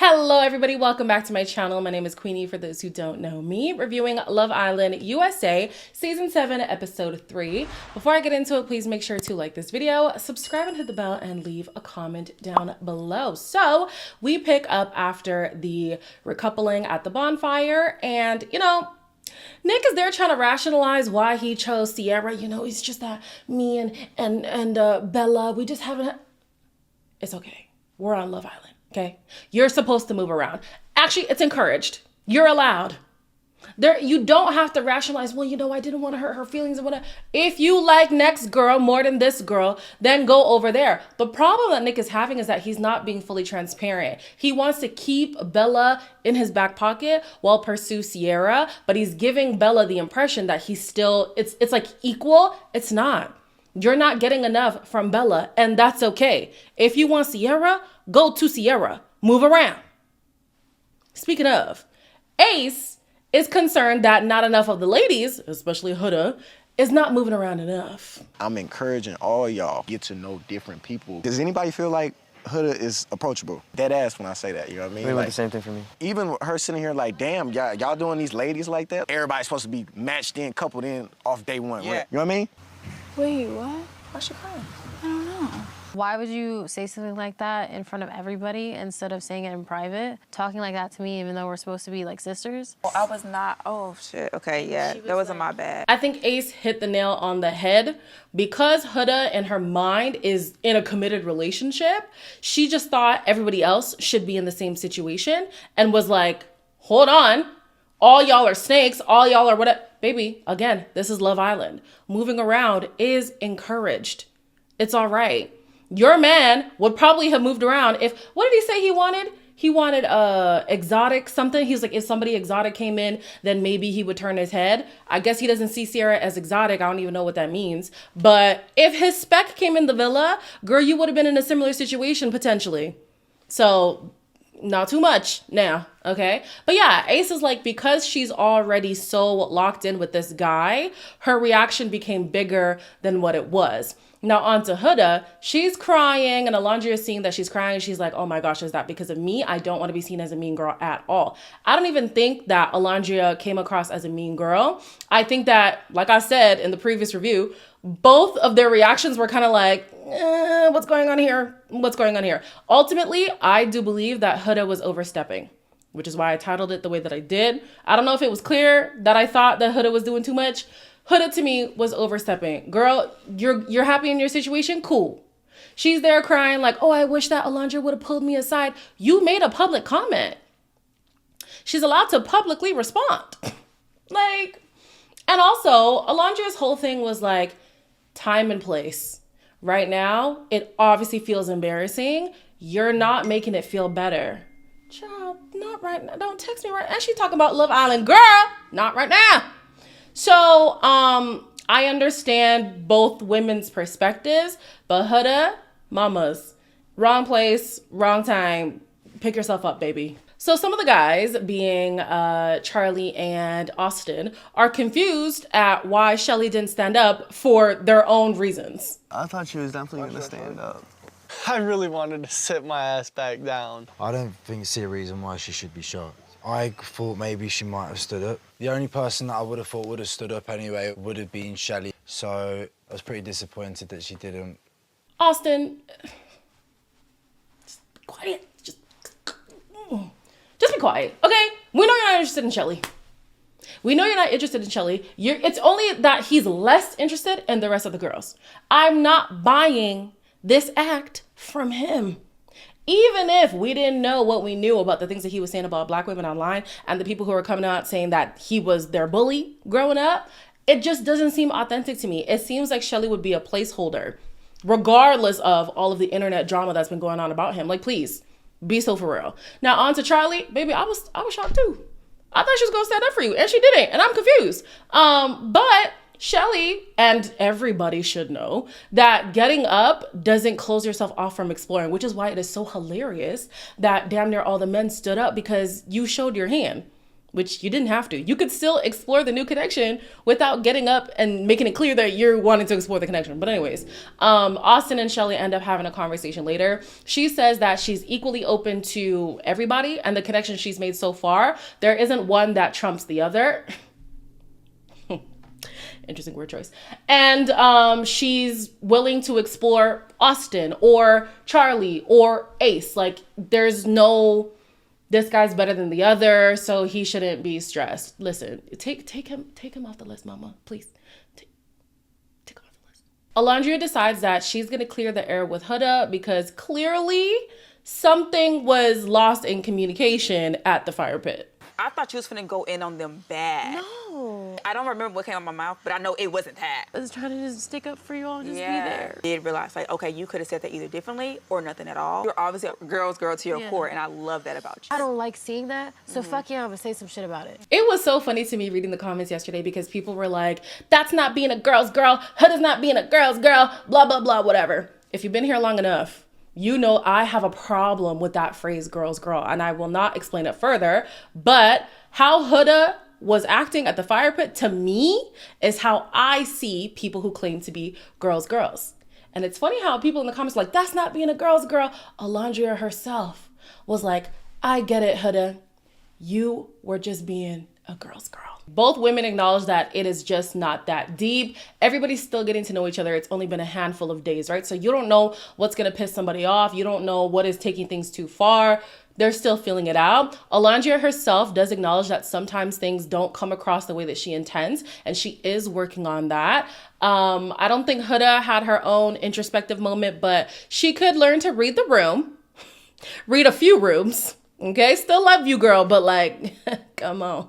Hello everybody, welcome back to my channel. My name is Queenie for those who don't know me, reviewing Love Island USA Season 7, Episode 3. Before I get into it, please make sure to like this video, subscribe and hit the bell, and leave a comment down below. So we pick up after the recoupling at the bonfire, and Nick is there trying to rationalize why he chose Sierra. He's just that me and Bella, we just haven't. It's okay. We're on Love Island. Okay, you're supposed to move around. Actually, it's encouraged. You're allowed. You don't have to rationalize, well, I didn't want to hurt her feelings or whatever. If you like next girl more than this girl, then go over there. The problem that Nick is having is that he's not being fully transparent. He wants to keep Bella in his back pocket while pursue Sierra, but he's giving Bella the impression that he's still, it's like equal. It's not. You're not getting enough from Bella, and that's okay. If you want Sierra, go to Sierra. Move around. Speaking of, Ace is concerned that not enough of the ladies, especially Huda, is not moving around enough. I'm encouraging all y'all get to know different people. Does anybody feel like Huda is approachable? Dead ass when I say that, you know what I mean? Really like the same thing for me. Even her sitting here like, damn, y'all doing these ladies like that? Everybody's supposed to be matched in, coupled in off day one, yeah. Right? You know what I mean? Wait, what? Why she crying? I don't know. Why would you say something like that in front of everybody instead of saying it in private? Talking like that to me, even though we're supposed to be like sisters? Well, I was not, oh shit, okay, yeah, that wasn't my bad. I think Ace hit the nail on the head. Because Huda in her mind is in a committed relationship, she just thought everybody else should be in the same situation and was like, hold on, all y'all are snakes, all y'all are whatever. Baby, again, this is Love Island. Moving around is encouraged. It's all right. Your man would probably have moved around if, what did he say he wanted? He wanted exotic something. He was like, if somebody exotic came in, then maybe he would turn his head. I guess he doesn't see Sierra as exotic. I don't even know what that means. But if his spec came in the villa, girl, you would have been in a similar situation potentially. So not too much now, okay? But yeah, Ace is like, because she's already so locked in with this guy, her reaction became bigger than what it was. Now on to Huda, she's crying, and Alandrea is seeing that she's crying. She's like, oh my gosh, is that because of me? I don't want to be seen as a mean girl at all. I don't even think that Alandrea came across as a mean girl. I think that, like I said in the previous review, both of their reactions were kind of like, what's going on here? What's going on here? Ultimately, I do believe that Huda was overstepping, which is why I titled it the way that I did. I don't know if it was clear that I thought that Huda was doing too much. Huda to me was overstepping. Girl, you're happy in your situation? Cool. She's there crying like, oh, I wish that Alandrea would have pulled me aside. You made a public comment. She's allowed to publicly respond. And also, Alandrea's whole thing was like, time and place. Right now, it obviously feels embarrassing. You're not making it feel better. Child, not right now. Don't text me right now. And she's talking about Love Island. Girl, not right now. So, I understand both women's perspectives, but Huda, mamas, wrong place, wrong time. Pick yourself up, baby. So some of the guys, being Charlie and Austin, are confused at why Shelly didn't stand up for their own reasons. I thought she was definitely gonna stand up. I really wanted to sit my ass back down. I don't see a reason why she should be shot. I thought maybe she might have stood up. The only person that I would have thought would have stood up anyway would have been Shelly. So I was pretty disappointed that she didn't. Austin, just be quiet. Just be quiet, okay? We know you're not interested in Shelly. We know you're not interested in Shelly. It's only that he's less interested in the rest of the girls. I'm not buying this act from him. Even if we didn't know what we knew about the things that he was saying about black women online and the people who were coming out saying that he was their bully growing up, it just doesn't seem authentic to me. It seems like Shelly would be a placeholder, regardless of all of the internet drama that's been going on about him. Like, please, be so for real. Now, on to Charlie. Baby, I was shocked too. I thought she was going to stand up for you, and she didn't, and I'm confused. But Shelly, and everybody should know, that getting up doesn't close yourself off from exploring, which is why it is so hilarious that damn near all the men stood up because you showed your hand. which you didn't have to. You could still explore the new connection without getting up and making it clear that you're wanting to explore the connection. But anyways, Austin and Shelly end up having a conversation later. She says that she's equally open to everybody, and the connection she's made so far, there isn't one that trumps the other. Interesting word choice. And she's willing to explore Austin or Charlie or Ace. Like, there's no, this guy's better than the other, so he shouldn't be stressed. Listen, take him off the list, mama. Please. Take him off the list. Alandrea decides that she's going to clear the air with Huda because clearly something was lost in communication at the fire pit. I thought you was finna go in on them bad. No. I don't remember what came out of my mouth, but I know it wasn't that. I was trying to just stick up for you all, just be Yeah. there. I did realize, like, okay, you could have said that either differently or nothing at all. You're obviously a girl to your core, and I love that about you. I don't like seeing that, so fuck yeah, I'm gonna say some shit about it. It was so funny to me reading the comments yesterday because people were like, that's not being a girl's girl. Huda's not being a girl's girl. Blah, blah, blah, whatever. If you've been here long enough, you know I have a problem with that phrase, girl's girl. And I will not explain it further. But how Huda was acting at the fire pit, to me, is how I see people who claim to be girls' girls. And it's funny how people in the comments are like, that's not being a girl's girl. Alandrea herself was like, I get it, Huda. You were just being a girl's girl. Both women acknowledge that it is just not that deep. Everybody's still getting to know each other. It's only been a handful of days, right? So you don't know what's going to piss somebody off. You don't know what is taking things too far. They're still feeling it out. Alandrea herself does acknowledge that sometimes things don't come across the way that she intends, and she is working on that. I don't think Huda had her own introspective moment, but she could learn to read the room, read a few rooms. Okay, still love you, girl, but like, come on.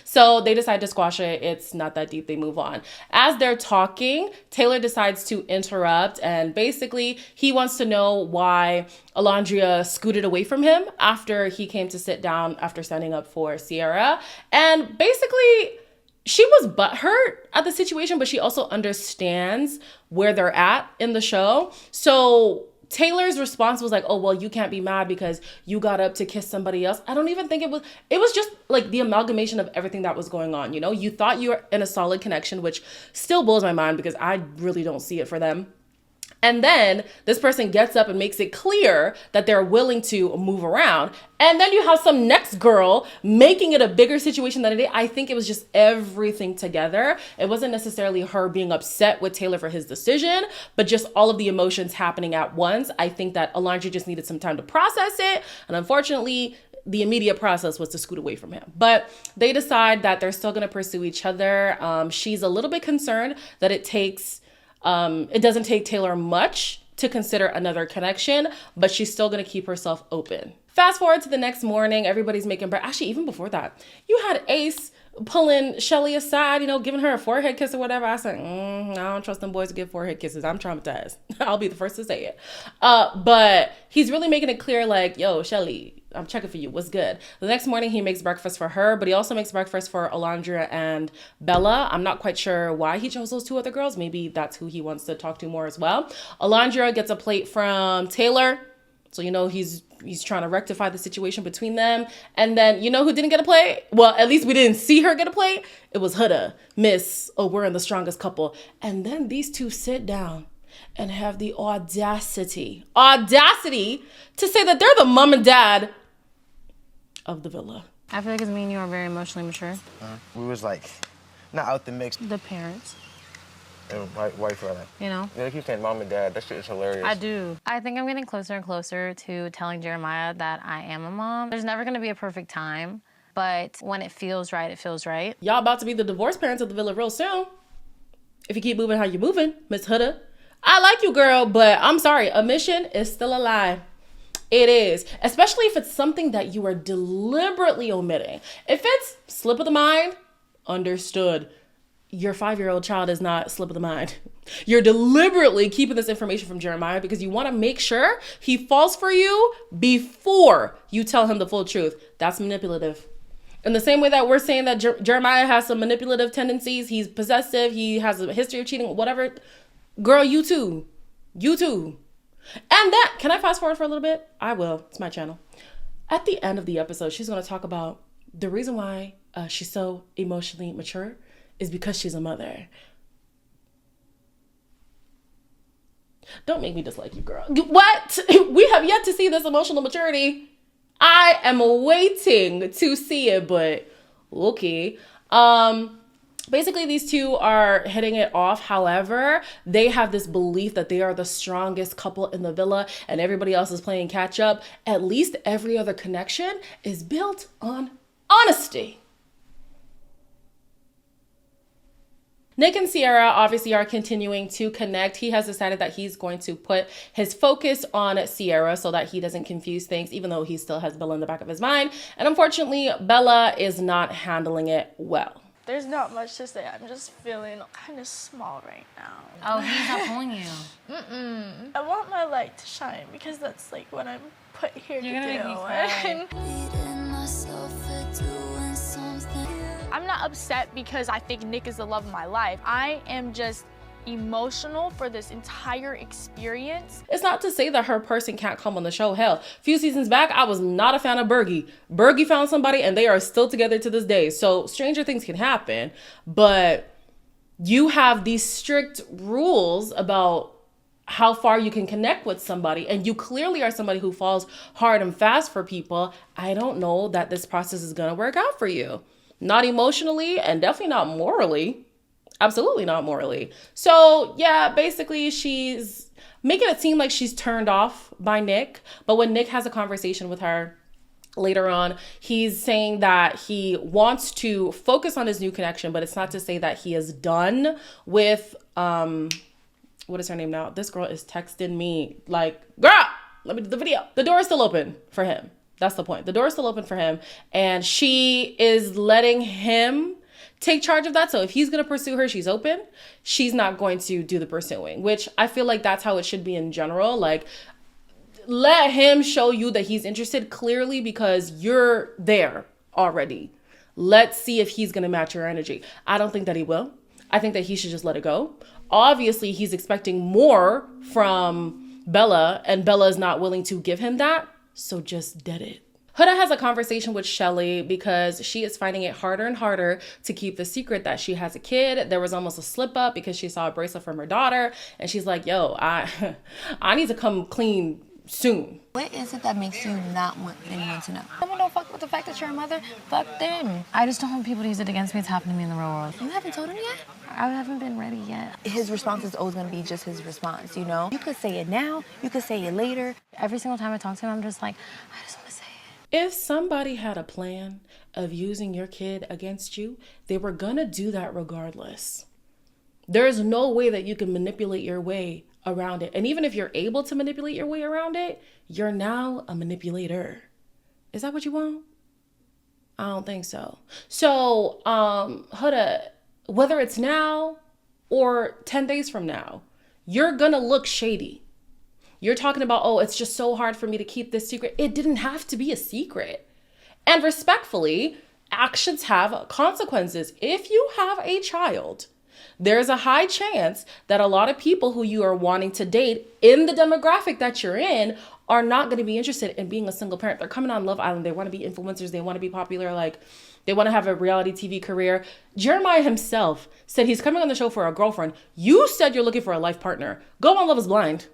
So they decide to squash it. It's not that deep. They move on. As they're talking, Taylor decides to interrupt, and basically he wants to know why Alandrea scooted away from him after he came to sit down after standing up for Sierra. And basically, she was butthurt at the situation, but she also understands where they're at in the show. So Taylor's response was like, oh, well, you can't be mad because you got up to kiss somebody else. I don't even think it was just like the amalgamation of everything that was going on. You know, you thought you were in a solid connection, which still blows my mind because I really don't see it for them. And then this person gets up and makes it clear that they're willing to move around. And then you have some next girl making it a bigger situation than it is. I think it was just everything together. It wasn't necessarily her being upset with Taylor for his decision, but just all of the emotions happening at once. I think that Alandrea just needed some time to process it. And unfortunately, the immediate process was to scoot away from him. But they decide that they're still going to pursue each other. She's a little bit concerned that it doesn't take Taylor much to consider another connection, but she's still going to keep herself open. Fast forward to the next morning, everybody's making breakfast. Actually, even before that, you had Ace pulling Shelly aside, you know, giving her a forehead kiss or whatever. I said, I don't trust them boys to give forehead kisses. I'm traumatized. I'll be the first to say it. But he's really making it clear, like, yo, Shelly, I'm checking for you. What's good? The next morning, he makes breakfast for her, but he also makes breakfast for Alandrea and Bella. I'm not quite sure why he chose those two other girls. Maybe that's who he wants to talk to more as well. Alandrea gets a plate from Taylor. So, you know, he's trying to rectify the situation between them. And then, you know who didn't get a plate? Well, at least we didn't see her get a plate. It was Huda, Miss, oh, we're in the strongest couple. And then these two sit down and have the audacity to say that they're the mom and dad of the villa. I feel like it's me and you are very emotionally mature. We was like, not out the mix. The parents, And white fella. you know? They keep saying mom and dad. That shit is hilarious. I do. I think I'm getting closer and closer to telling Jeremiah that I am a mom. There's never gonna be a perfect time, but when it feels right, it feels right. Y'all about to be the divorced parents of the villa real soon. If you keep moving how you're moving, Miss Huda. I like you, girl, but I'm sorry, omission is still a lie. It is, especially if it's something that you are deliberately omitting. If it's slip of the mind, understood. Your 5-year-old child is not slip of the mind. You're deliberately keeping this information from Jeremiah because you want to make sure he falls for you before you tell him the full truth. That's manipulative. In the same way that we're saying that Jeremiah has some manipulative tendencies, he's possessive, he has a history of cheating, whatever. Girl, you too. You too. And that, can I fast forward for a little bit? I will. It's my channel. At the end of the episode, she's going to talk about the reason why she's so emotionally mature is because she's a mother. Don't make me dislike you, girl. What? We have yet to see this emotional maturity. I am waiting to see it, but okay. Basically, these two are hitting it off. However, they have this belief that they are the strongest couple in the villa and everybody else is playing catch up. At least every other connection is built on honesty. Nick and Sierra obviously are continuing to connect. He has decided that he's going to put his focus on Sierra so that he doesn't confuse things, even though he still has Bella in the back of his mind. And unfortunately, Bella is not handling it well. There's not much to say. I'm just feeling kind of small right now. Oh, he's not pulling you. I want my light to shine because that's like what I'm put here You're to gonna do. make me cry. I'm not upset because I think Nick is the love of my life. I am just emotional for this entire experience. It's not to say that her person can't come on the show. Hell, a few seasons back, I was not a fan of Bergie. Bergie found somebody and they are still together to this day. So stranger things can happen, but you have these strict rules about how far you can connect with somebody, and you clearly are somebody who falls hard and fast for people. I don't know that this process is gonna work out for you. Not emotionally and definitely not morally. Absolutely not morally. So yeah, basically she's making it seem like she's turned off by Nick. But when Nick has a conversation with her later on, he's saying that he wants to focus on his new connection, but it's not to say that he is done with, what is her name now? This girl is texting me like, girl, let me do the video. The door is still open for him. That's the point. The door is still open for him. And she is letting him take charge of that. So if he's going to pursue her, she's open. She's not going to do the pursuing, which I feel like that's how it should be in general. Like, let him show you that he's interested clearly because you're there already. Let's see if he's going to match your energy. I don't think that he will. I think that he should just let it go. Obviously, he's expecting more from Bella, and Bella is not willing to give him that. So just dead it. Huda has a conversation with Shelly because she is finding it harder and harder to keep the secret that she has a kid. There was almost a slip up because she saw a bracelet from her daughter, and she's like, yo, I need to come clean soon. What is it that makes you not want anyone to know? Someone don't fuck with the fact that you're a mother. Fuck them. I just don't want people to use it against me. It's happened to me in the real world. You haven't told him yet? I haven't been ready yet. His response is always gonna be just his response, you know? You could say it now, you could say it later. Every single time I talk to him, I'm just like, I just want to say it. If somebody had a plan of using your kid against you, they were gonna do that regardless. There's no way that you can manipulate your way around it. And even if you're able to manipulate your way around it, you're now a manipulator. Is that what you want? I don't think so. So, Huda, whether it's now or 10 days from now, you're gonna look shady. You're talking about, oh, it's just so hard for me to keep this secret. It didn't have to be a secret. And respectfully, actions have consequences. If you have a child, there's a high chance that a lot of people who you are wanting to date in the demographic that you're in are not going to be interested in being a single parent. They're coming on Love Island. They want to be influencers. They want to be popular. Like, they want to have a reality TV career. Jeremiah himself said he's coming on the show for a girlfriend. You said you're looking for a life partner. Go on Love is Blind.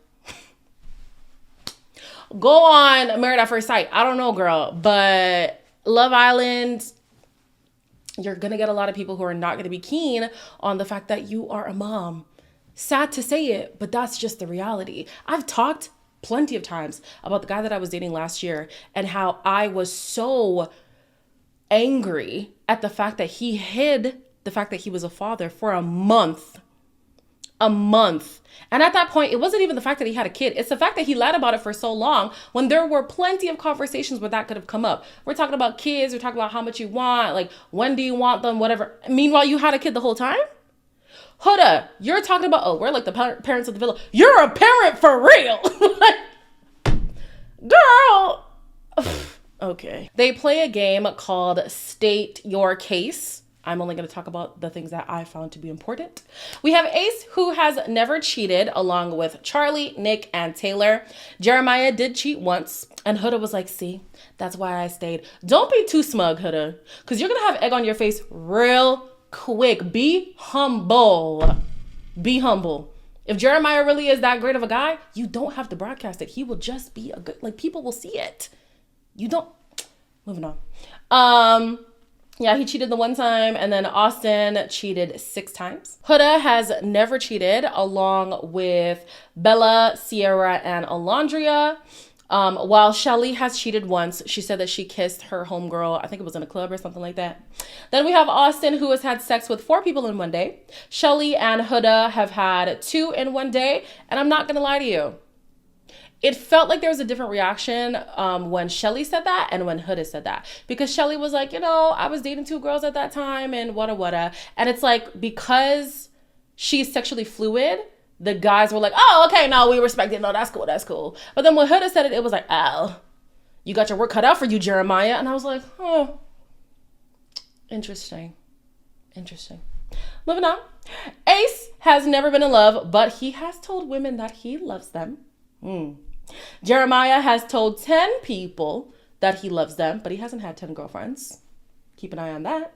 Go on Married at First Sight. I don't know, girl. But Love Island, you're going to get a lot of people who are not going to be keen on the fact that you are a mom. Sad to say it, but that's just the reality. I've talked plenty of times about the guy that I was dating last year and how I was so angry at the fact that he hid the fact that he was a father for a month. A month. And at that point, it wasn't even the fact that he had a kid. It's the fact that he lied about it for so long when there were plenty of conversations where that could have come up. We're talking about kids. We're talking about how much you want. Like, when do you want them? Whatever. Meanwhile, you had a kid the whole time? Huda, you're talking about, oh, we're like the parents of the villa. You're a parent for real. Girl. Okay. They play a game called State Your Case I'm only going to talk about the things that I found to be important. We have Ace, who has never cheated, along with Charlie, Nick, and Taylor. Jeremiah did cheat once, and Huda was like, see, that's why I stayed. Don't be too smug, Huda, because you're going to have egg on your face real quick. Be humble. Be humble. If Jeremiah really is that great of a guy, you don't have to broadcast it. He will just be a good, like, people will see it. You don't, moving on. Yeah, he cheated the one time, and then Austin cheated 6 times. Huda has never cheated, along with Bella, Sierra, and Alandrea. While Shelly has cheated once. She said that she kissed her homegirl, I think it was in a club or something like that. Then we have Austin, who has had sex with 4 people in one day. Shelly and Huda have had 2 in one day, and I'm not gonna lie to you. It felt like there was a different reaction when Shelly said that and when Huda said that. Because Shelly was like, you know, I was dating 2 girls at that time and wada. And it's like, because she's sexually fluid, the guys were like, oh, okay, no, we respect it. No, that's cool. But then when Huda said it, it was like, oh, you got your work cut out for you, Jeremiah. And I was like, oh, interesting. Moving on. Ace has never been in love, but he has told women that he loves them. Jeremiah has told 10 people that he loves them, but he hasn't had 10 girlfriends. Keep an eye on that.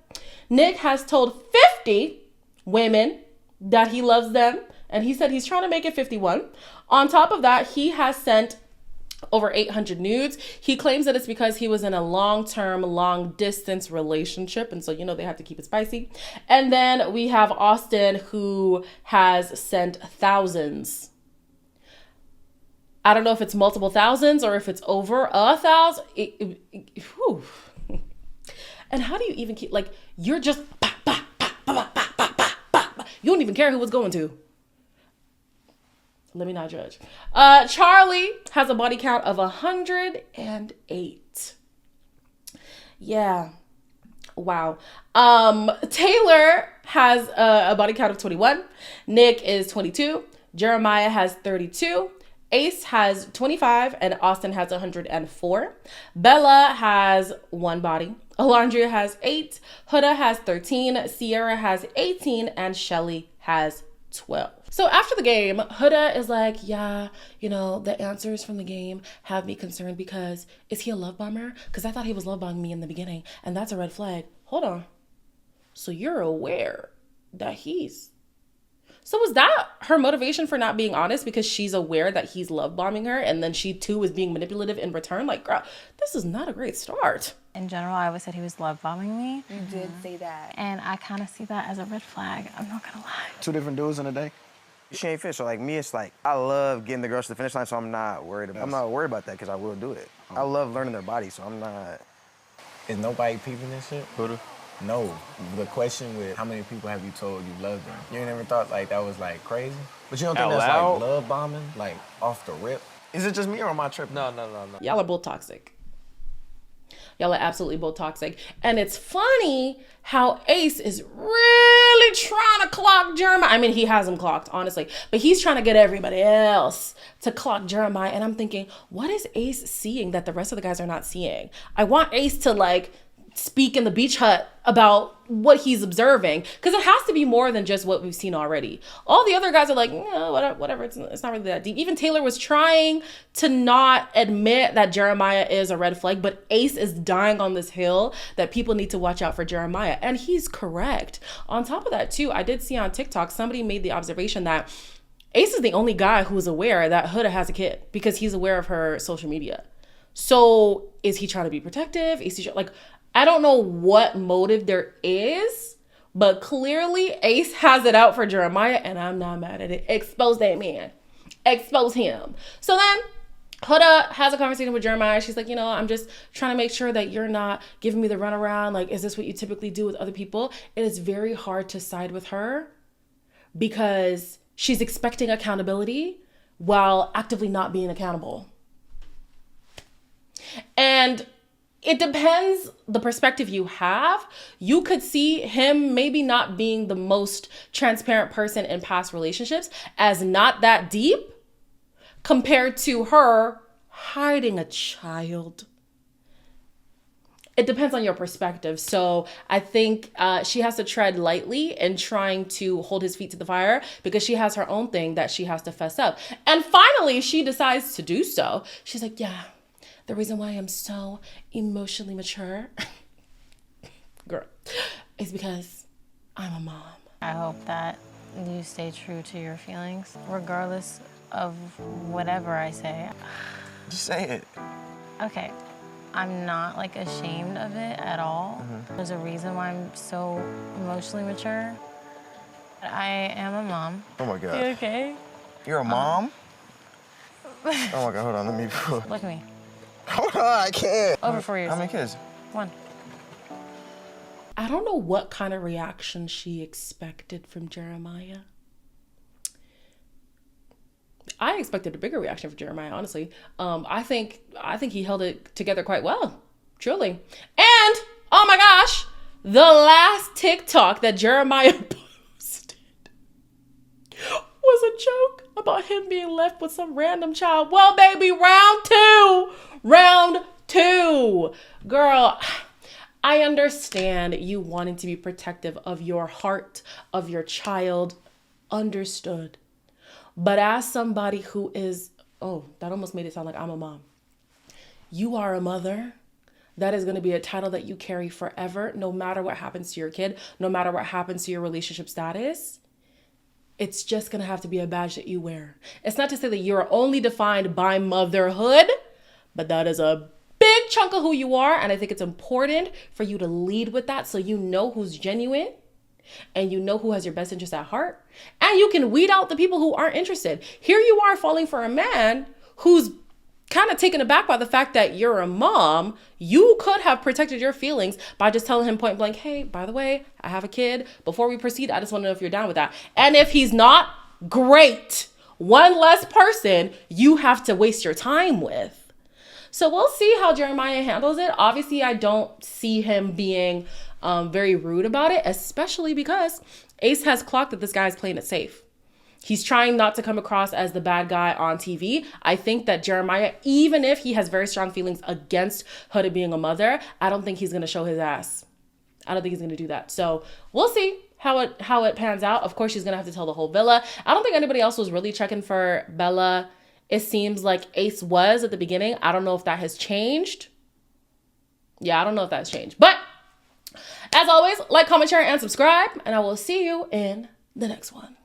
Nick has told 50 women that he loves them, and he said he's trying to make it 51. On top of that, he has sent over 800 nudes. He claims that it's because he was in a long-term, long-distance relationship, and so, you know, they have to keep it spicy. And then we have Austin, who has sent thousands. I don't know if it's multiple thousands or if it's over 1,000. And how do you even keep, like, you're just, you don't even care who it's going to. Let me not judge. Charlie has a body count of 108. Yeah. Wow. Taylor has a body count of 21. Nick is 22. Jeremiah has 32. Ace has 25 and Austin has 104. Bella has 1 body. Alandrea has 8. Huda has 13. Sierra has 18 and Shelly has 12. So after the game, Huda is like, yeah, you know, the answers from the game have me concerned because is he a love bomber? Because I thought he was love bombing me in the beginning and that's a red flag. Hold on. So you're aware that he's... So was that her motivation for not being honest because she's aware that he's love bombing her and then she too is being manipulative in return? Like, girl, this is not a great start. In general, I always said he was love bombing me. You did say that. And I kind of see that as a red flag. I'm not gonna lie. 2 different dudes in a day? She ain't fit, so like me, it's like, I love getting the girls to the finish line, so I'm not worried about that because I will do it. I love learning their body, so I'm not. Is nobody peeping this shit? Huda? No. The question with how many people have you told you love them? You ain't never thought like that was like crazy? But you don't think that's like love bombing, like off the rip? Is it just me or am I tripping? No. Y'all are both toxic. Y'all are absolutely both toxic. And it's funny how Ace is really trying to clock Jeremiah. I mean, he has him clocked, honestly. But he's trying to get everybody else to clock Jeremiah. And I'm thinking, what is Ace seeing that the rest of the guys are not seeing? I want Ace to, like, speak in the beach hut about what he's observing, because it has to be more than just what we've seen already. All the other guys are like, no, whatever, it's not really that deep. Even Taylor was trying to not admit that Jeremiah is a red flag, but Ace is dying on this hill that people need to watch out for Jeremiah, and he's correct. On top of that too, I did see on TikTok somebody made the observation that Ace is the only guy who is aware that Huda has a kid because he's aware of her social media. So is he trying to be protective? Is he like, I don't know what motive there is, but clearly Ace has it out for Jeremiah, and I'm not mad at it. Expose that man. Expose him. So then Huda has a conversation with Jeremiah. She's like, I'm just trying to make sure that you're not giving me the runaround. Like, is this what you typically do with other people? It is very hard to side with her because she's expecting accountability while actively not being accountable. And it depends the perspective you have. You could see him maybe not being the most transparent person in past relationships as not that deep compared to her hiding a child. it depends on your perspective. So I think she has to tread lightly in trying to hold his feet to the fire because she has her own thing that she has to fess up. And finally, she decides to do so. She's like, yeah, the reason why I'm so emotionally mature, girl, is because I'm a mom. I hope that you stay true to your feelings, regardless of whatever I say. Just say it. Okay, I'm not like ashamed of it at all. There's a reason why I'm so emotionally mature. I am a mom. Oh my God. You okay? You're a mom? Oh my God, hold on, let me. Look at me. Hold on, I can't. Over 4 years. How many kids? 1. I don't know what kind of reaction she expected from Jeremiah. I expected a bigger reaction from Jeremiah, honestly. I think he held it together quite well, truly. And oh my gosh, the last TikTok that Jeremiah posted was a joke about him being left with some random child. Well, baby, round two, girl. I understand you wanting to be protective of your heart, of your child. Understood. But as somebody who is, oh, that almost made it sound like I'm a mom. You are a mother. That is going to be a title that you carry forever, no matter what happens to your kid, no matter what happens to your relationship status. It's just going to have to be a badge that you wear. It's not to say that you're only defined by motherhood, but that is a big chunk of who you are. And I think it's important for you to lead with that so you know who's genuine and you know who has your best interest at heart. And you can weed out the people who aren't interested. Here you are falling for a man who's kind of taken aback by the fact that you're a mom. You could have protected your feelings by just telling him point blank, hey, by the way, I have a kid. Before we proceed, I just want to know if you're down with that. And if he's not, great. One less person you have to waste your time with. So we'll see how Jeremiah handles it. Obviously, I don't see him being very rude about it, especially because Ace has clocked that this guy's playing it safe. He's trying not to come across as the bad guy on TV. I think that Jeremiah, even if he has very strong feelings against Huda being a mother, I don't think he's going to show his ass. I don't think he's going to do that. So we'll see how it pans out. Of course, she's going to have to tell the whole villa. I don't think anybody else was really checking for Bella. It seems like Ace was at the beginning. I don't know if that has changed. Yeah, I don't know if that's changed. But as always, like, comment, share, and subscribe. And I will see you in the next one.